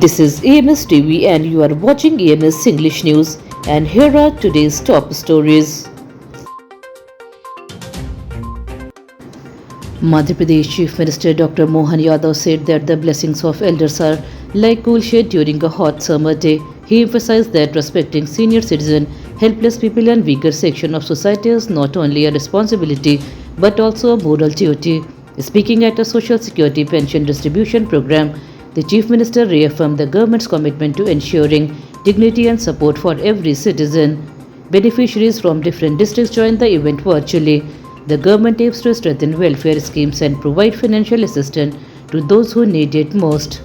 This is AMS TV and you are watching AMS English News, and here are today's top stories. Madhya Pradesh Chief Minister Dr. Mohan Yadav said that the blessings of elders are like cool shade during a hot summer day. He emphasized that respecting senior citizens, helpless people and weaker section of society is not only a responsibility but also a moral duty. Speaking at a social security pension distribution program, the Chief Minister reaffirmed the government's commitment to ensuring dignity and support for every citizen. Beneficiaries from different districts joined the event virtually. The government aims to strengthen welfare schemes and provide financial assistance to those who need it most.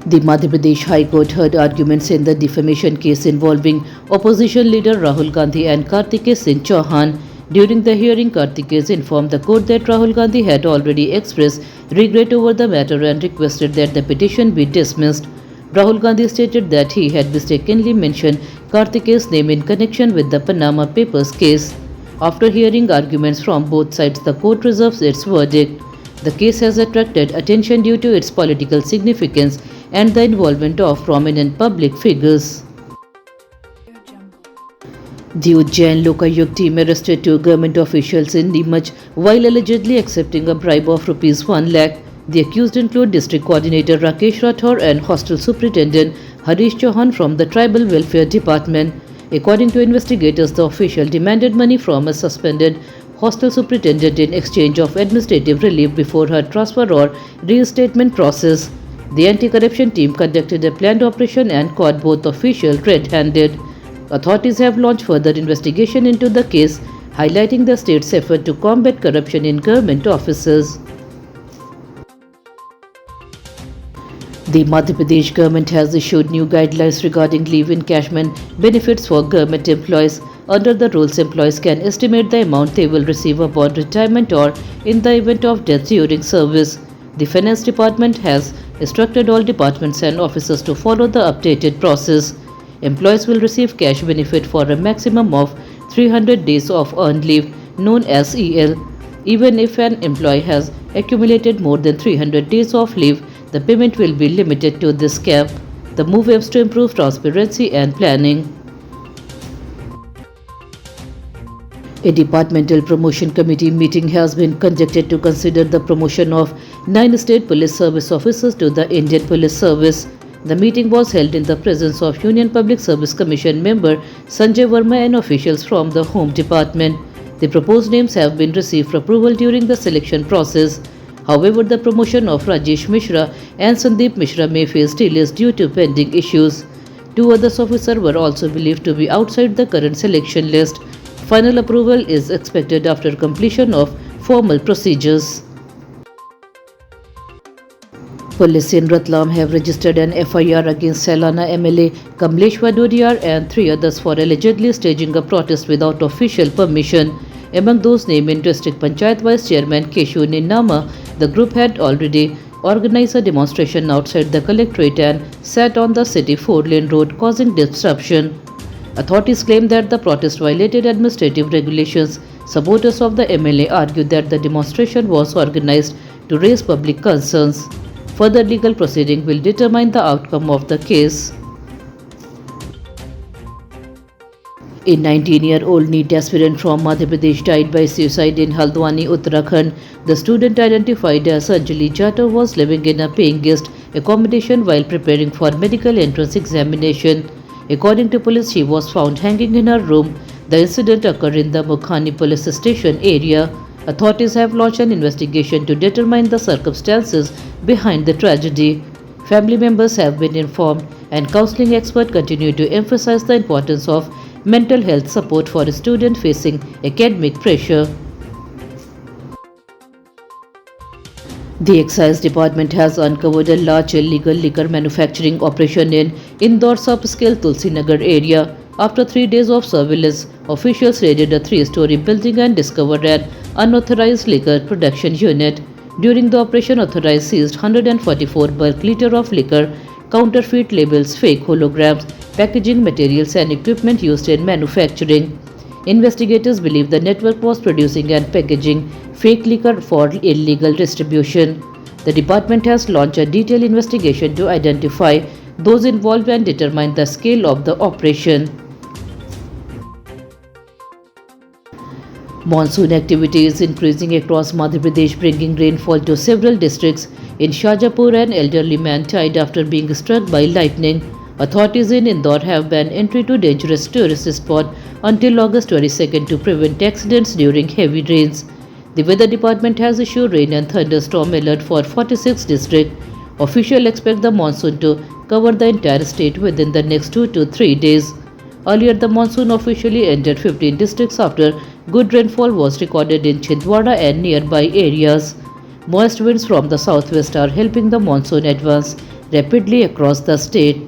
The Madhya Pradesh High Court heard arguments in the defamation case involving opposition leader Rahul Gandhi and Kartikeya Singh Chauhan. During the hearing, Kartikeya informed the court that Rahul Gandhi had already expressed regret over the matter and requested that the petition be dismissed. Rahul Gandhi stated that he had mistakenly mentioned Kartikeya's name in connection with the Panama Papers case. After hearing arguments from both sides, the court reserves its verdict. The case has attracted attention due to its political significance and the involvement of prominent public figures. The Ujjain Lokayuk team arrested two government officials in Neemuch while allegedly accepting a bribe of Rs 1 lakh. The accused include District Coordinator Rakesh Rathore and Hostel Superintendent Harish Chauhan from the Tribal Welfare Department. According to investigators, the official demanded money from a suspended hostel superintendent in exchange of administrative relief before her transfer or reinstatement process. The anti-corruption team conducted a planned operation and caught both officials red-handed. Authorities have launched further investigation into the case, highlighting the state's effort to combat corruption in government offices. The Madhya Pradesh government has issued new guidelines regarding leave encashment benefits for government employees. Under the rules, employees can estimate the amount they will receive upon retirement or in the event of death during service. The Finance Department has instructed all departments and officers to follow the updated process. Employees will receive cash benefit for a maximum of 300 days of earned leave, known as EL. Even if an employee has accumulated more than 300 days of leave, the payment will be limited to this cap. The move aims to improve transparency and planning. A departmental promotion committee meeting has been conducted to consider the promotion of 9 state police service officers to the Indian Police Service. The meeting was held in the presence of Union Public Service Commission member Sanjay Verma and officials from the Home Department. The proposed names have been received for approval during the selection process. However, the promotion of Rajesh Mishra and Sandeep Mishra may face delays due to pending issues. Two other officers were also believed to be outside the current selection list. Final approval is expected after completion of formal procedures. Police in Ratlam have registered an FIR against Salana MLA Kamlesh Vadodiyar and 3 others for allegedly staging a protest without official permission. Among those named in District Panchayat Vice Chairman Keshu Ninnama, the group had already organized a demonstration outside the collectorate and sat on the city 4-lane road, causing disruption. Authorities claim that the protest violated administrative regulations. Supporters of the MLA argued that the demonstration was organized to raise public concerns. Further legal proceeding will determine the outcome of the case. A 19-year-old NEET aspirant from Madhya Pradesh died by suicide in Haldwani, Uttarakhand. The student, identified as Anjali Jadhav, was living in a paying guest accommodation while preparing for medical entrance examination. According to police, she was found hanging in her room. The incident occurred in the Mukhani police station area. Authorities have launched an investigation to determine the circumstances behind the tragedy. Family members have been informed, and counseling experts continue to emphasize the importance of mental health support for a student facing academic pressure. The Excise Department has uncovered a large illegal liquor manufacturing operation in Indore's upscale Tulsinagar area. After 3 days of surveillance, officials raided a 3-story building and discovered an unauthorized liquor production unit. During the operation, authorities seized 144 bulk liter of liquor, counterfeit labels, fake holograms, packaging materials and equipment used in manufacturing. Investigators believe the network was producing and packaging fake liquor for illegal distribution. The department has launched a detailed investigation to identify those involved and determine the scale of the operation. Monsoon activity is increasing across Madhya Pradesh, bringing rainfall to several districts. In Shajapur, an elderly man died after being struck by lightning. Authorities in Indore have banned entry to dangerous tourist spot until August 22nd to prevent accidents during heavy rains. The weather department has issued rain and thunderstorm alert for 46 districts. Officials expect the monsoon to cover the entire state within the next 2 to 3 days. Earlier, the monsoon officially entered 15 districts after good rainfall was recorded in Chhindwara and nearby areas. Moist winds from the southwest are helping the monsoon advance rapidly across the state.